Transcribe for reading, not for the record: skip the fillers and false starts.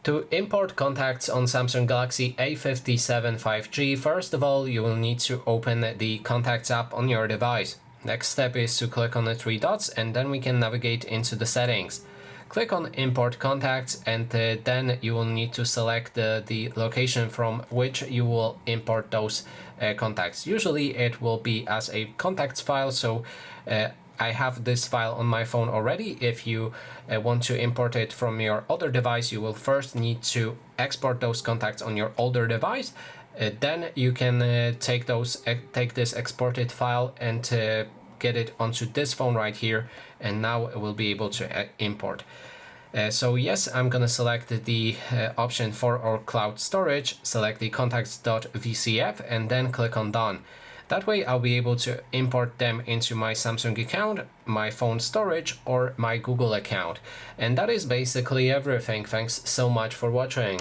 To import contacts on Samsung Galaxy A57 5G, first of all, you will need to open the Contacts app on your device. Next step is to click on the three dots and then we can navigate into the settings. Click on Import Contacts and then you will need to select the location from which you will import those contacts. Usually it will be as a contacts file, so I have this file on my phone already. If you want to import it from your other device, you will first need to export those contacts on your older device. Then you can take this exported file and get it onto this phone right here, and now we'll be able to import. So yes, I'm gonna select the option for our cloud storage, select the contacts.vcf and then click on done. That way I'll be able to import them into my Samsung account, my phone storage, or my Google account. And that is basically everything. Thanks so much for watching.